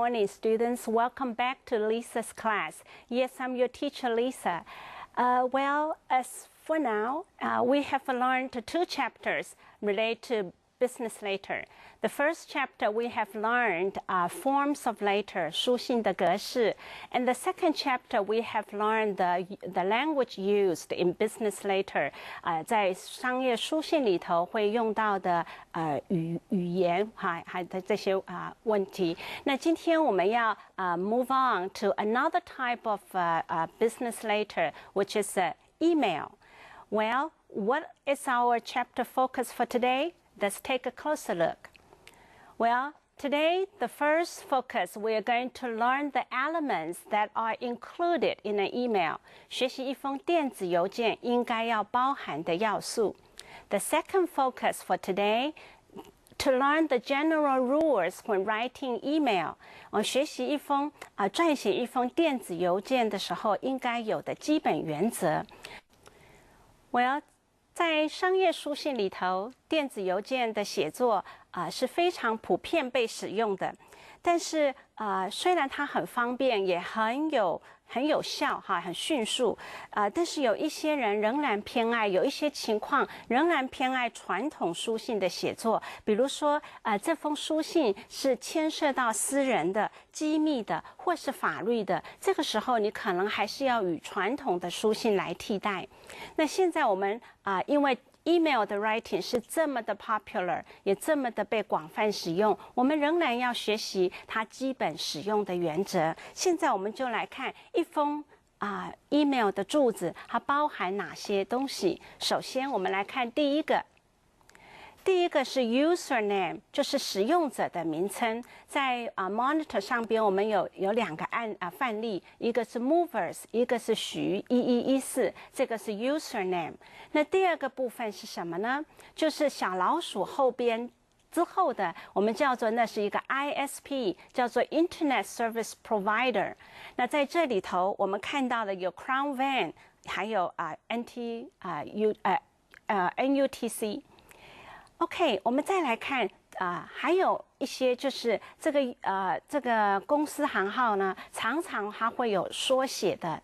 morning, students. Welcome back to Lisa's class. Yes, I'm your teacher, Lisa. As for now, we have learned 2 chapters related to business letter. The first chapter we have learned forms of letter, 书信的格式, and the second chapter we have learned the language used in business letter. 在商业书信里头会用到的语言还的这些问题。那今天我们要move on to another type of business letter, which is email. Well, what is our chapter focus for today? Let's take a closer look. Well, today, the first focus, we are going to learn the elements that are included in an email. 学习一封电子邮件应该要包含的要素。The second focus for today, to learn the general rules when writing email. 学习撰写一封电子邮件的时候应该有的基本原则。Well, 在商业书信里头，电子邮件的写作是非常普遍被使用的。但是虽然它很方便，也很有效很迅速但是有一些人仍然偏爱，有一些情况仍然偏爱传统书信的写作。比如说这封书信是牵涉到私人的、机密的或是法律的，这个时候你可能还是要与传统的书信来替代。那现在我们因为email 的 writing 是这么的 popular， 也这么的被广泛使用，我们仍然要学习它基本使用的原则。现在我们就来看一封email 的注字，它包含哪些东西。首先我们来看第一个是 username， 就是使用者的名称。在monitor 上边我们有2个范例，一个是 movers， 一个是徐1114，这个是 username。那第二个部分是什么呢？就是小老鼠后边之后的，我们叫做那是一个 ISP， 叫做 Internet Service Provider。那在这里头我们看到的有 Crown Van， 还有NUTC。OK， 我们再来看还有一些就是这个公司行号呢，常常它会有缩写的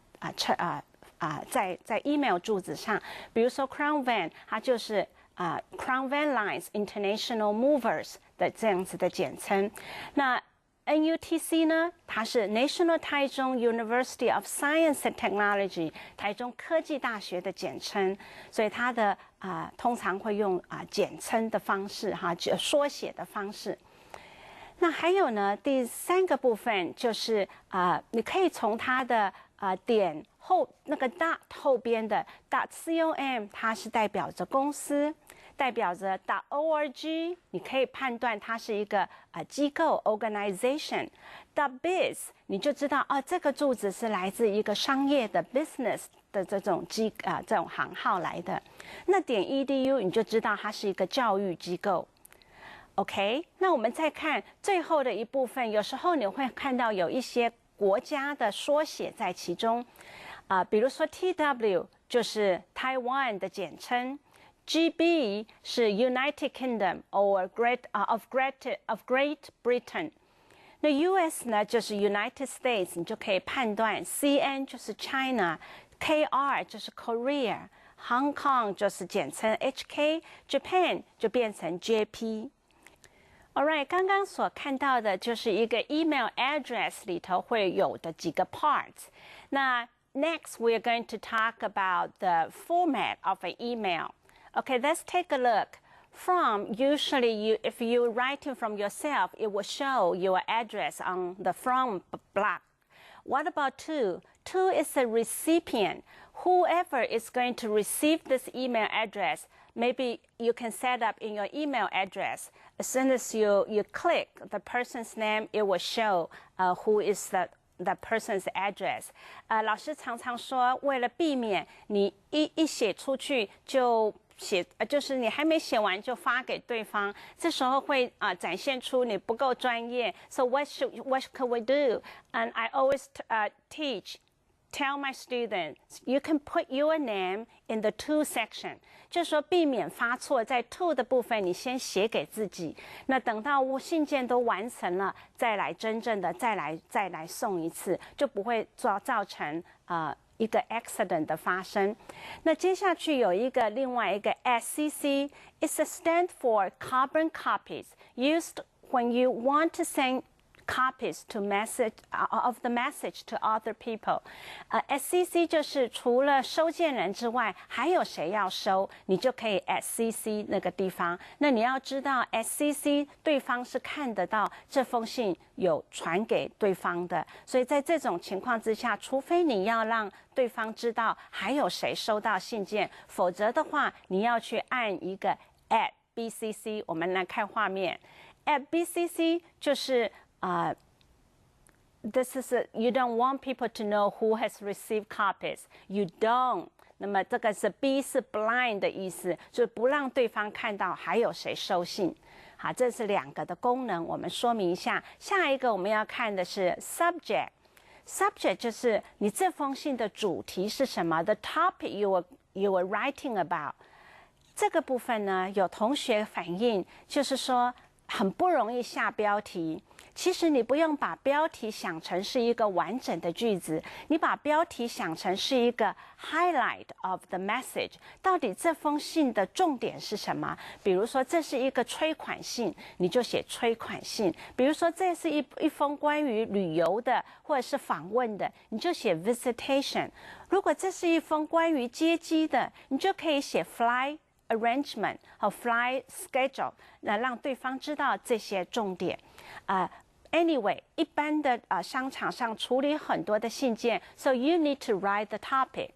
在 email 注字上，比如说 Crown Van， 它就是Crown Van Lines International Movers 的这样子的简称。那NUTC 呢，它是 National Taichung University of Science and Technology， 台中科技大学的简称，所以它的通常会用简称的方式缩写的方式。那还有呢，第3个部分就是你可以从它的点后那个 dot 后边的 .com， 它是代表着公司，代表着 .org， 你可以判断它是一个机构 organization。.biz 你就知道这个注字是来自一个商业的 business 的这种行号来的。那.edu 你就知道它是一个教育机构。OK， 那我们再看最后的一部分，有时候你会看到有一些国家的缩写在其中比如说 TW 就是台湾的简称，GB 是 United Kingdom or of Great Britain。那 US 呢就是 United States， 你就可以判断 CN 就是 China，KR 就是 Korea，Hong Kong 就是简称 HK，Japan 就变成 JP。Alright， 刚刚所看到的就是一个 email address 里头会有的几个 parts。那 next we are going to talk about the format of an email. Okay, let's take a look. From, usually if you're writing from yourself, it will show your address on the from block. What about to? To is a recipient. Whoever is going to receive this email address, maybe you can set up in your email address. As soon as you click the person's name, it will show who is the person's address. 老师常常说，为了避免你一写出去就是你还没写完就发给对方，这时候会展现出你不够专业。So what could we do? And I always teach tell my students you can put your name in the to section， 就是说避免发错，在 to 的部分你先写给自己，那等到信件都完成了，再来真正的再来送一次，就不会造成一个 accident 的发生。那接下去有另外一个 SCC，it's a stand for carbon copies used when you want to send copies to of the message to other people。SCC 就是除了收件人之外，还有谁要收，你就可以 SCC 那个地方。那你要知道 SCC 对方是看得到这封信有传给对方的，所以在这种情况之下，除非你要让对方知道还有谁收到信件，否则的话，你要去按一个 at BCC。我们来看画面 ，at BCC 就是this is you don't want people to know who has received copies. You don't. 那么这个是 B 是 blind 的意思，就是不让对方看到还有谁收信。好，这是2个的功能，我们说明一下。下一个我们要看的是 subject。subject 就是你这封信的主题是什么 ？The topic you were writing about。这个部分呢，有同学反映，就是说很不容易下标题。其实你不用把标题想成是一个完整的句子，你把标题想成是一个 highlight of the message。到底这封信的重点是什么？比如说这是一个催款信，你就写催款信；比如说这是一封关于旅游的或者是访问的，你就写 visitation。如果这是一封关于接机的，你就可以写 flight arrangement 和 flight schedule， 来让对方知道这些重点。Anyway， 一般的商场上处理很多的信件 ，so you need to write the topic.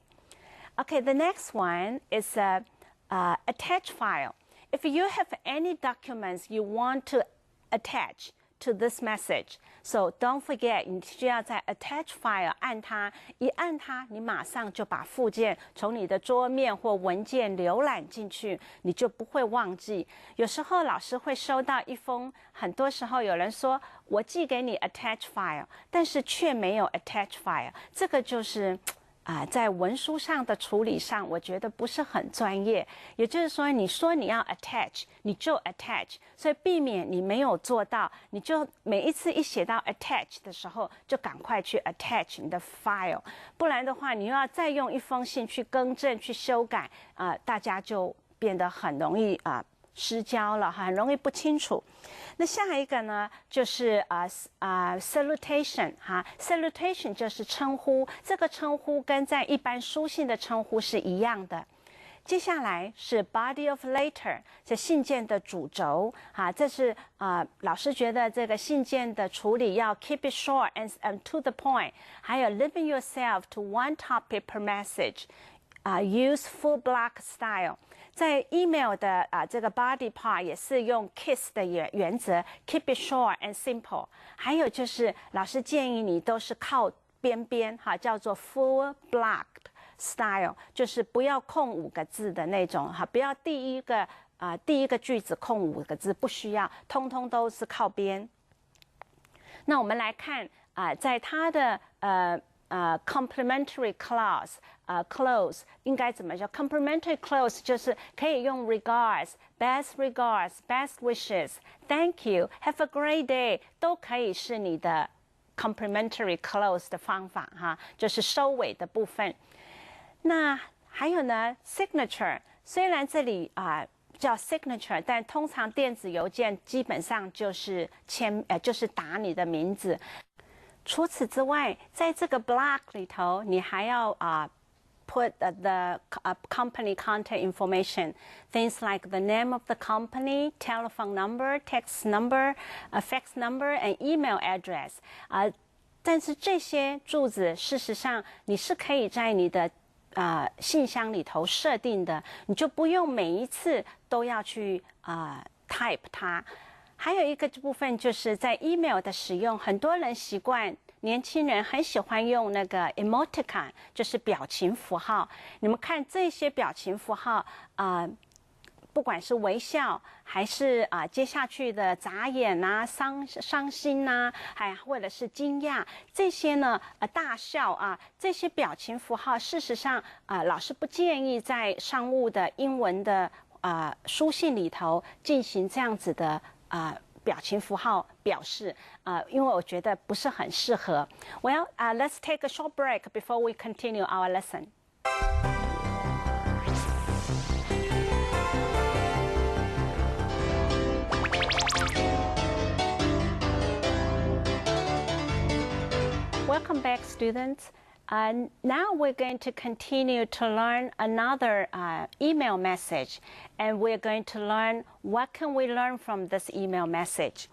Okay, the next one is attach file. If you have any documents you want to attach to this message, so don't forget， 你需要在 attach file 按它，一按它，你马上就把附件从你的桌面或文件浏览进去，你就不会忘记。有时候老师会收到一封，很多时候有人说我寄给你 attach file， 但是却没有 attach file， 这个就是在文书上的处理上，我觉得不是很专业。也就是说，你说你要 attach， 你就 attach， 所以避免你没有做到，你就每一次一写到 attach 的时候，就赶快去 attach 你的 file， 不然的话，你又要再用一封信去更正、去修改，大家就变得很容易失焦了，很容易不清楚。那下一个呢，就是salutation 哈 ，salutation 就是称呼，这个称呼跟在一般书信的称呼是一样的。接下来是 body of letter， 这信件的主轴啊，这是老师觉得这个信件的处理要 keep it short and to the point， 还有 limit yourself to one topic per message，use full block style。在 email 的这个 body part 也是用 KISS 的原则 ，keep it short and simple。还有就是老师建议你都是靠边边哈，叫做 full blocked style， 就是不要空5个字的那种哈，不要第一个句子空5个字，不需要，通通都是靠边。那我们来看在它的complementary clause clause 应该怎么说 ？complementary clause 就是可以用 best wishes，thank you，have a great day 都可以是你的 complementary clause 的方法哈，就是收尾的部分。那还有呢 ，signature 虽然这里叫 signature， 但通常电子邮件基本上就是就是打你的名字。除此之外，在这个 block 里头，你还要put the company contact information, things like the name of the company, telephone number, text number, fax number, and email address. 但是这些柱子，事实上你是可以在你的信箱里头设定的，你就不用每一次都要去type 它。还有一个部分就是在 email 的使用，很多人习惯，年轻人很喜欢用那个 emoticon， 就是表情符号。你们看这些表情符号不管是微笑，还是接下去的眨眼啊、伤心啊，还或者是惊讶，这些呢大笑啊，这些表情符号，事实上老师不建议在商务的英文的书信里头进行这样子的表情符号表示因为我觉得不是很适合。Well, let's take a short break before we continue our lesson. Welcome back, students. Now we're going to continue to learn another email message, and we're going to learn what can we learn from this email message.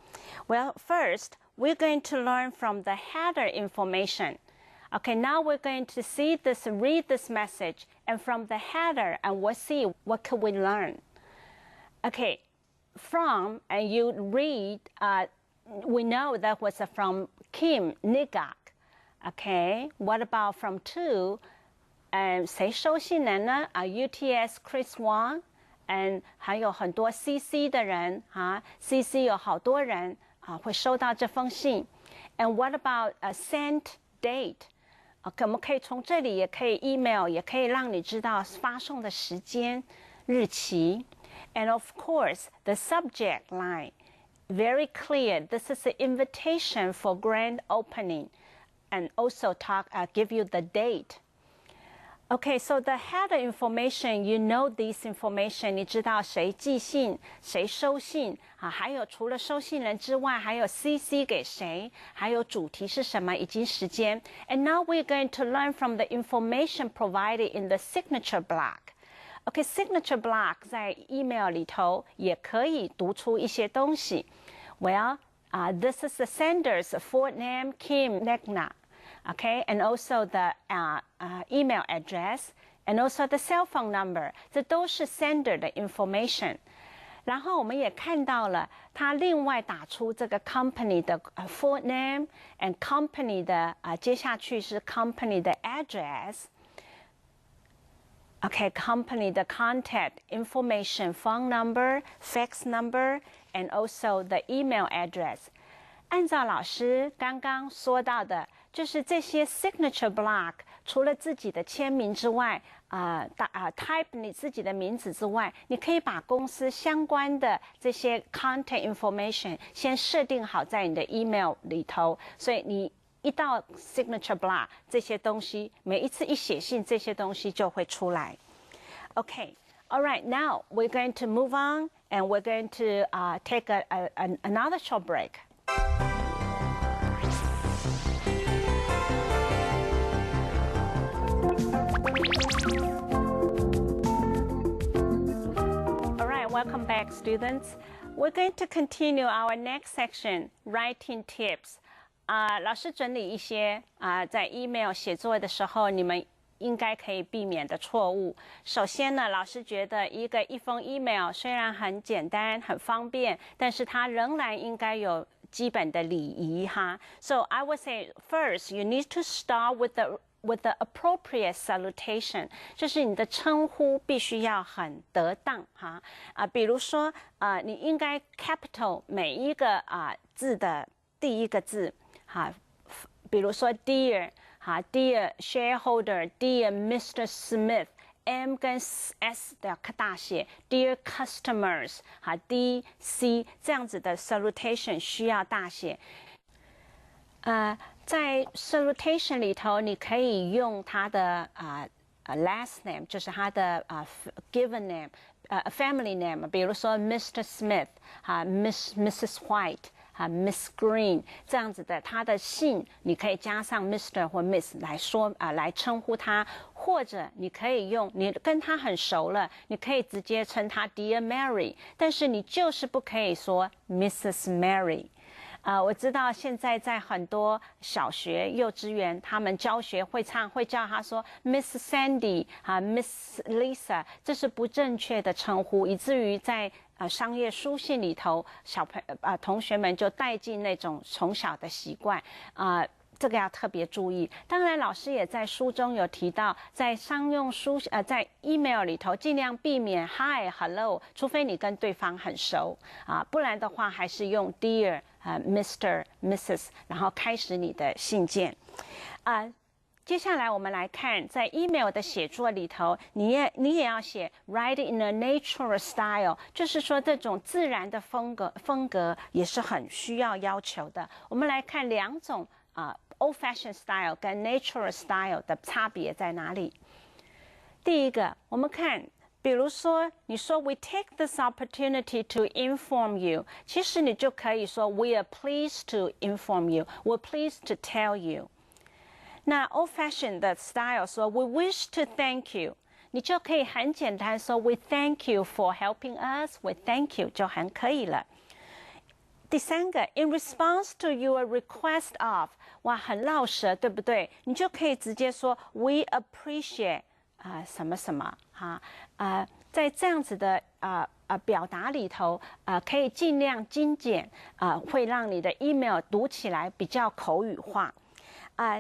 Well, first, we're going to learn from the header information. Okay, now we're going to read this message, and from the header, and we'll see what can we learn. Okay, from, and you read, we know that was from Kim Nigak.Okay, what about from to? 谁收信人呢？UTS Chris Wang， 还有很多 CC 的人CC 有好多人会收到这封信。And what about a sent date？ 我们可以从这里也可以 email， 也可以让你知道发送的时间、日期。And of course, the subject line, very clear. This is an invitation for grand opening.And also give you the date. Okay, so the header information, you know this information. 你知道谁寄信，谁收信还有除了收信人之外，还有 CC 给谁，还有主题是什么，以及时间。And now we're going to learn from the information provided in the signature block. Okay, signature block 在 email 里头也可以读出一些东西。Well,this is the sender's full name, Kim Negna.Okay, and also the email address, and also the cell phone number. 这都是 sender 的 information. 然后我们也看到了，他另外打出这个 company 的full name and company 的接下去是 company 的 address. Okay, company 的 contact information, phone number, fax number, and also the email address. 按照老师刚刚说到的，就是这些 signature block 除了自己的签名之外type 你自己的名字之外，你可以把公司相关的这些 contact information 先设定好在你的 email 里头，所以你一到 signature block 这些东西，每一次一写信，这些东西就会出来。Okay, all right, now we're going to move on and we're going to take another short break.All right, welcome back, students. We're going to continue our next section, writing tips. 老师整理一些在 email 写作的时候你们应该可以避免的错误。首先呢，老师觉得一封 email 虽然很简单、很方便，但是它仍然应该有基本的礼仪哈。So I would say first, you need to start with the appropriate salutation， 就是你的称呼必须要很得当哈比如说你应该 capital 每一个字的第一个字哈，比如说 dear 哈 dear shareholder dear Mr. Smith。M 跟 S 的大写 Dear customers 哈 DC 这样子的 salutation 需要大写在 salutation 里头你可以用它的last name 就是它的given name family name 比如说 Mr. Smith Mrs. White Miss Green 这样子的，他的姓你可以加上 Mr. 或 Miss 来说来称呼他，或者你可以用你跟他很熟了，你可以直接称他 Dear Mary， 但是你就是不可以说 Mrs. Mary。我知道现在在很多小学、幼稚园，他们教学会叫他说 Miss Sandy Miss Lisa， 这是不正确的称呼，以至于在商业书信里头，同学们就带进那种从小的习惯这个要特别注意。当然，老师也在书中有提到，在商用在 email 里头尽量避免 hi、hello， 除非你跟对方很熟啊，不然的话还是用 dear、Mr、Mrs， 然后开始你的信件接下来我们来看，在 email 的写作里头，你也要写 write in a natural style， 就是说这种自然的风格也是很需要求的。我们来看两种old-fashioned style 跟 natural style 的差别在哪里？第一个，我们看，比如说你说 we take this opportunity to inform you， 其实你就可以说 we are pleased to inform you，we're pleased to tell you。那 old-fashioned 的 style 说 we wish to thank you， 你就可以很简单说 we thank you for helping us，we thank you 就很可以了。第三个 in response to your request of， 哇，很绕舌，对不对？你就可以直接说 we appreciate 什么什么在这样子的表达里头可以尽量精简会让你的 email 读起来比较口语化。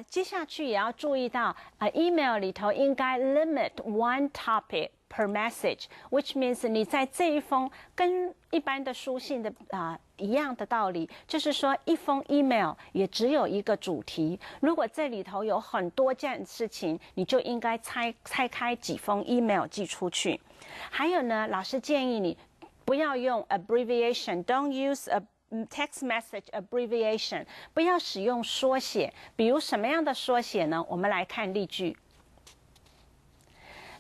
接下去也要注意到email 里头应该 limit one topic per message，which means 你在这一封跟一般的书信的一样的道理，就是说一封 email 也只有一个主题。如果这里头有很多件事情，你就应该拆开几封 email 寄出去。还有呢，老师建议你不要用 abbreviation，don't use a text message abbreviation， 不要使用缩写。比如什么样的缩写呢？我们来看例句。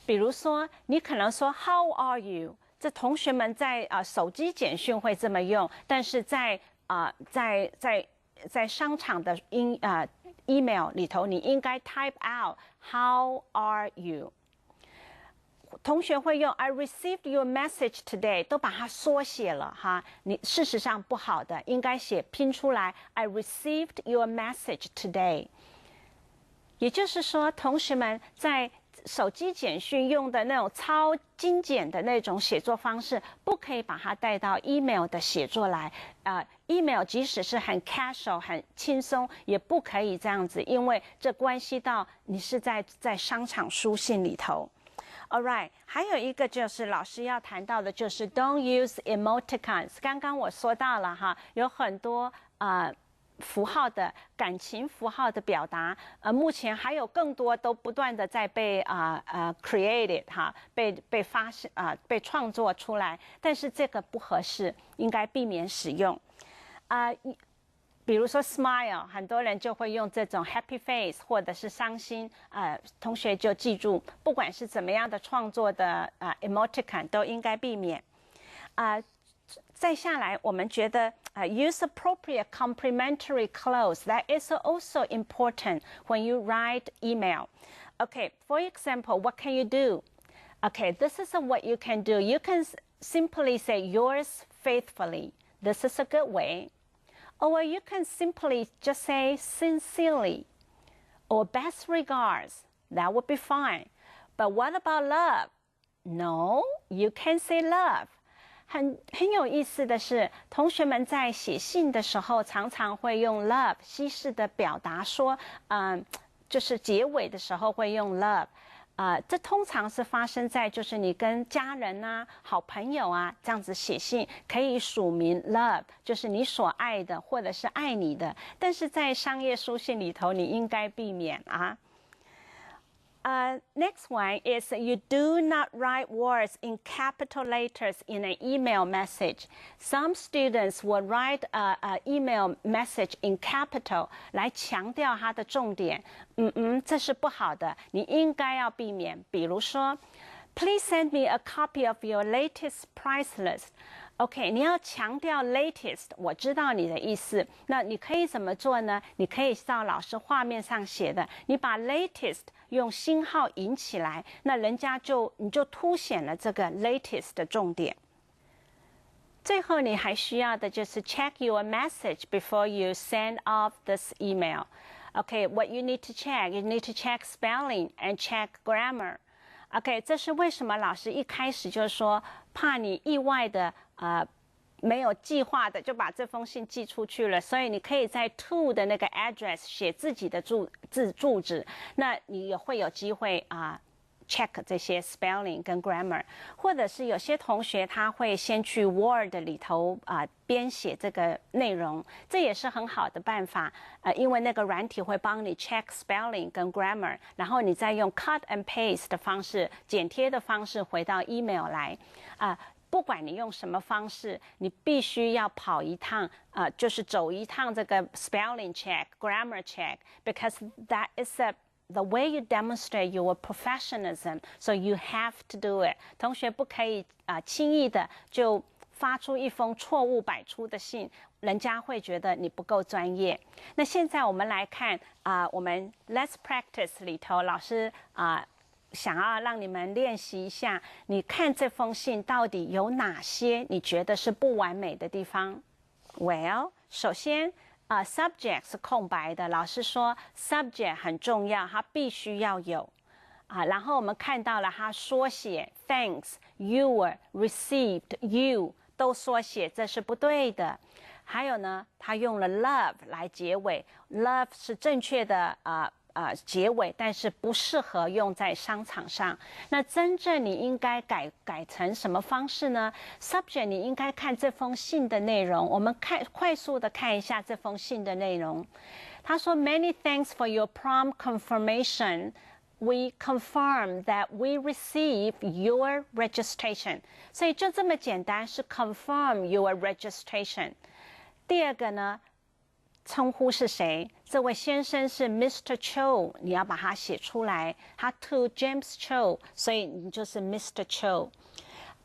比如说，你可能说 How are you？ 这同学们在手机简讯会这么用，但是在商场的email 里头，你应该 type out How are you？同学会用 I received your message today， 都把它缩写了哈。你事实上不好的，应该写拼出来 I received your message today。也就是说，同学们在手机简讯用的那种超精简的那种写作方式，不可以把它带到 email 的写作来。email 即使是很 casual 很轻松，也不可以这样子，因为这关系到你是在商场书信里头。All right， 还有一个就是老师要谈到的，就是 don't use emoticons。刚刚我说到了哈，有很多符号的感情符号的表达，目前还有更多都不断的在被created 哈，被创作出来，但是这个不合适，应该避免使用比如说 smile， 很多人就会用这种 happy face 或者是伤心，同学就记住，不管是怎么样的创作的emoticon 都应该避免。再下来，我们觉得use appropriate complementary clause that is also important when you write email. Okay, for example, what can you do? Okay, this is what you can do. You can simply say yours faithfully. This is a good way.Or you can simply just say sincerely or best regards. That would be fine. But what about love? No, you can say love. 很有意思的是，同学们在写信的时候常常会用 love 西式的表达说，就是结尾的时候会用 love。这通常是发生在就是你跟家人啊、好朋友啊这样子写信，可以署名 love， 就是你所爱的或者是爱你的。但是在商业书信里头，你应该避免啊。Next one is you do not write words in capital letters in an email message. Some students will write an email message in capital 来强调它的重点。这是不好的，你应该要避免。比如说 ，Please send me a copy of your latest price list.OK， 你要强调 latest， 我知道你的意思。那你可以怎么做呢？你可以照老师画面上写的，你把 latest 用星号引起来，那人家你就凸显了这个 latest 的重点。最后你还需要的就是 check your message before you send off this email. Okay, what you need to check, you need to check spelling and check grammar.OK， 这是为什么老师一开始就说怕你意外的没有计划的就把这封信寄出去了，所以你可以在 to 的那个 address 写自己的住址，那你也会有机会check 这些 spelling 跟 grammar， 或者是有些同学他会先去 Word 里头编写这个内容，这也是很好的办法。因为那个软体会帮你 check spelling 跟 grammar， 然后你再用 cut and paste 的方式，剪贴的方式回到 email 来不管你用什么方式，你必须要跑一趟，就是走一趟这个 spelling check、grammar check，because that is the way you demonstrate your professionalism, so you have to do it. 同学不可以轻易的就发出一封错误百出的信，人家会觉得你不够专业。那现在我们来看我们 Let's Practice 里头，老师想要让你们练习一下，你看这封信到底有哪些你觉得是不完美的地方 ？Well， 首先subject 是空白的，老师说 subject 很重要，它必须要有然后我们看到了它缩写 thanks、your、received、you 都缩写，这是不对的。还有呢，它用了 love 来结尾 ，love 是正确的结尾，但是不适合用在商场上。那真正你应该改成什么方式呢 ？Subject 你应该看这封信的内容。我们快速的看一下这封信的内容。他说 ：“Many thanks for your prompt confirmation. We confirm that we receive your registration.” 所以就这么简单，是 confirm your registration。第二个呢？称呼是谁？这位先生是 Mr. Cho， 你要把它写出来。他 to James Cho， 所以你就是 Mr. Cho。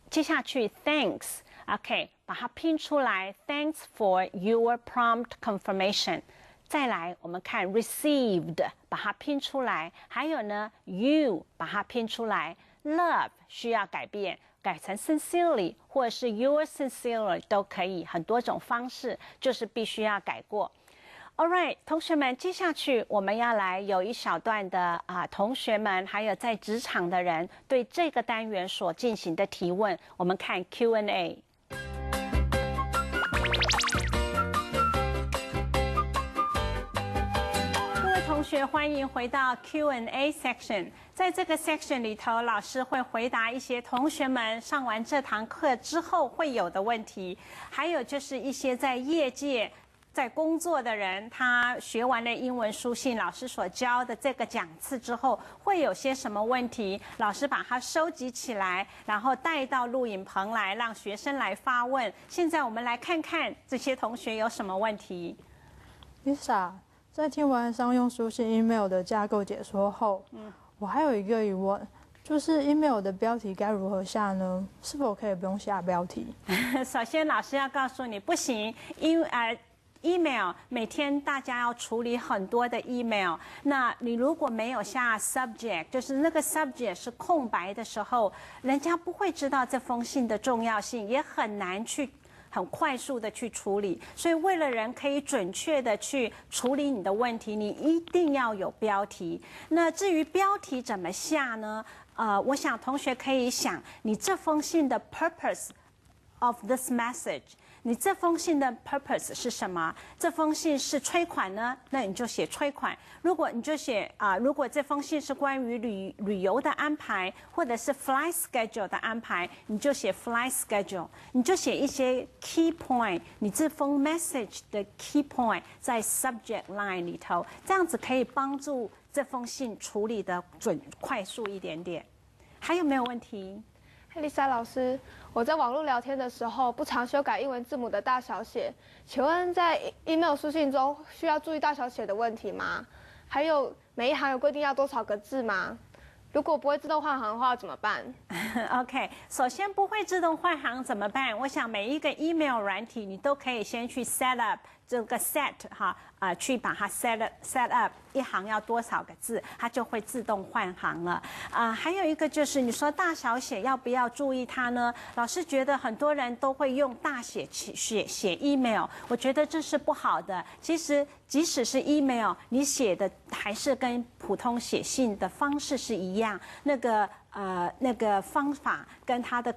接下去 Thanks，OK， 把它拼出来。Thanks for your prompt confirmation。再来，我们看 Received， 把它拼出来。还有呢 ，You 把它拼出来。Love 需要改变。改成 sincerely 或者是 your sincerely 都可以，很多种方式，就是必须要改过。All right， 同学们，接下去我们要来有一小段的同学们还有在职场的人对这个单元所进行的提问，我们看 Q&A。同学，欢迎回到 Q&A section。在这个 section 里头，老师会回答一些同学们上完这堂课之后会有的问题，还有就是一些在业界在工作的人，他学完了英文书信老师所教的这个讲次之后，会有些什么问题？老师把它收集起来，然后带到录影棚来，让学生来发问。现在我们来看看这些同学有什么问题。Lisa， 在听完商用书信 email 的架构解说后，我还有一个疑问，就是 email 的标题该如何下呢？是否可以不用下标题？首先，老师要告诉你，不行，email 每天大家要处理很多的 email， 那你如果没有下 subject， 就是那个 subject 是空白的时候，人家不会知道这封信的重要性，也很难去很快速的去处理。所以为了人可以准确的去处理你的问题，你一定要有标题。那至于标题怎么下呢？我想同学可以想，你这封信的 purpose of this message。你这封信的 purpose 是什么？这封信是催款呢，那你就写催款。如果你就写如果这封信是关于旅游的安排，或者是 flight schedule 的安排，你就写 flight schedule。你就写一些 key point， 你这封 message 的 key point 在 subject line 里头，这样子可以帮助这封信处理的快速一点点。还有没有问题？Lisa 老师，我在网络聊天的时候不常修改英文字母的大小写，请问在 email 书信中需要注意大小写的问题吗？还有每一行有规定要多少个字吗？如果不会自动换行的话怎么办？OK， 首先不会自动换行怎么办？我想每一个 email 软体你都可以先去 set up 这个 set 去把它 set up 一行要多少个字，它就会自动换行了。还有一个就是你说大小写要不要注意它呢？老师觉得很多人都会用大写写 email， 我觉得这是不好的。其实即使是 email， 你写的还是跟普通写信的方式是一样。那个那个方法跟它的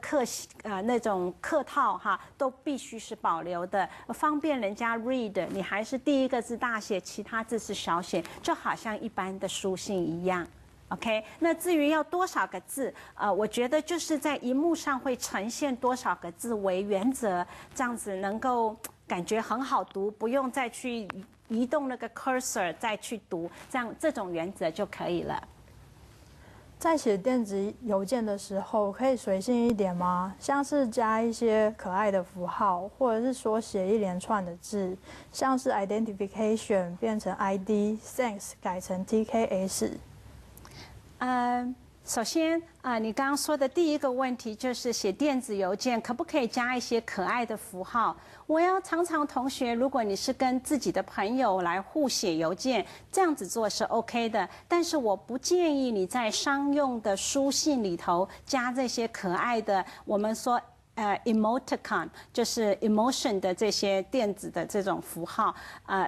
那种客套哈，都必须是保留的，方便人家 read。你还是第一个字大写，其他字是小写，就好像一般的书信一样。OK， 那至于要多少个字，我觉得就是在荧幕上会呈现多少个字为原则，这样子能够感觉很好读，不用再去移动那个 cursor 再去读，这种原则就可以了。在写电子邮件的时候，可以随性一点吗？像是加一些可爱的符号，或者是缩写一连串的字，像是 identification 变成 ID，thanks 改成 TKS。首先你刚刚说的第一个问题就是写电子邮件可不可以加一些可爱的符号？我要常常同学，如果你是跟自己的朋友来互写邮件，这样子做是 OK 的，但是我不建议你在商用的书信里头加这些可爱的，我们说emoticon 就是 emotion 的这些电子的这种符号，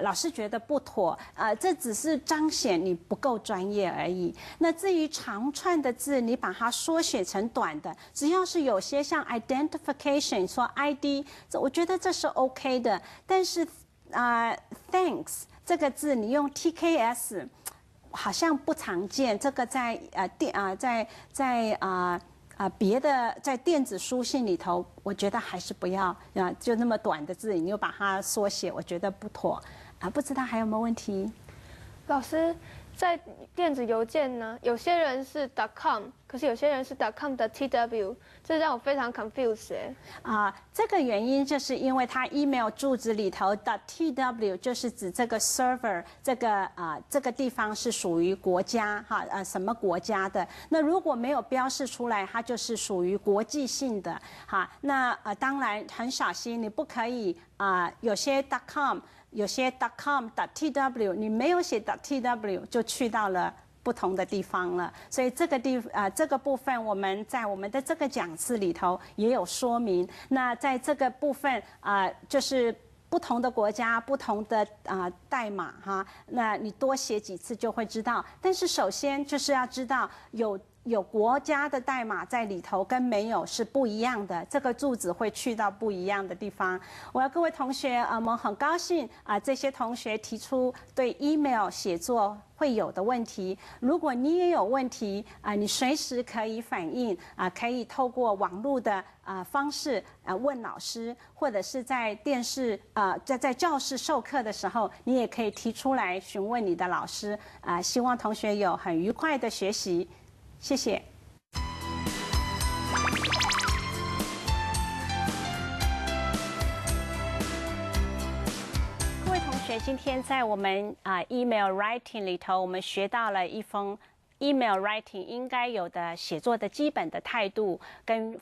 老师觉得不妥，这只是彰显你不够专业而已。那至于长串的字，你把它缩写成短的，只要是有些像 identification 说 ID， 我觉得这是 OK 的。但是thanks 这个字你用 TKS 好像不常见，这个在别的在电子书信里头，我觉得还是不要就那么短的字，你又把它缩写，我觉得不妥不知道还有没有问题？老师，在电子邮件呢，有些人是 .com， 可是有些人是 .com 的 TW， 这让我非常 confused 这个原因就是因为它 email 住址里头的 .tw 就是指这个 server 这个地方是属于国家什么国家的。那如果没有标示出来，它就是属于国际性的那当然很小心，你不可以有些 .com。有些 .com、.tw 你没有写 .tw 就去到了不同的地方了，所以这个部分我们在我们的这个讲次里头也有说明。那在这个部分就是不同的国家、不同的代码那你多写几次就会知道。但是首先就是要知道有国家的代码在里头跟没有是不一样的，这个住址会去到不一样的地方。我要各位同学我们很高兴这些同学提出对 email 写作会有的问题。如果你也有问题你随时可以反映可以透过网络的方式问老师，或者是在电视在教室授课的时候，你也可以提出来询问你的老师希望同学有很愉快的学习。谢谢。各位同学，今天在我们email writing 里头，我们学到了一封email writing 应该有的写作的基本的态度跟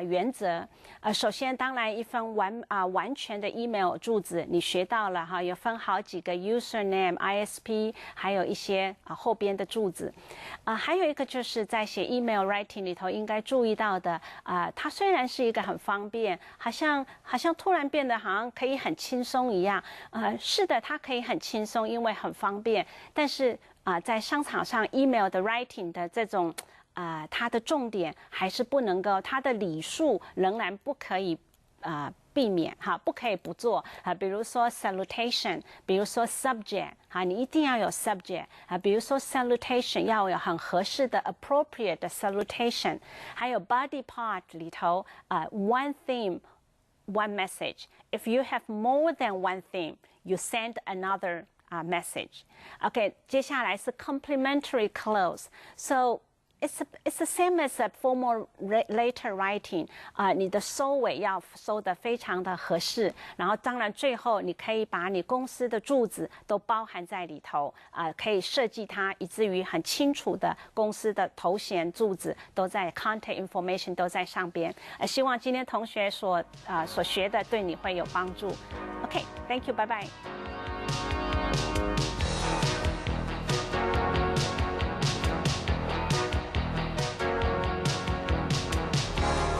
原则。首先当然一份完全的 email 住址你学到了有分好几个 username、ISP， 还有一些后边的住址。还有一个就是在写 email writing 里头应该注意到的它虽然是一个很方便，好像突然变得好像可以很轻松一样。是的，它可以很轻松，因为很方便，但是在商场上 email 的 writing 的这种它的重点还是不能够，它的礼数仍然不可以避免不可以不做比如说 salutation， 比如说 subject你一定要有 subject比如说 salutation 要有很合适的 appropriate 的 salutation， 还有 body part 里头one theme one message. If you have more than one theme, you send another message. Okay, 接下来是 complementary clause. So it's the same as a formal letter writing. 你的收尾要收得非常的合适，然后当然最后你可以把你公司的住址都包含在里头，可以设计它，以至于很清楚的公司的头衔、住址都在 contact information 都在上边。希望今天同学所学的对你会有帮助。OK, thank you, bye bye.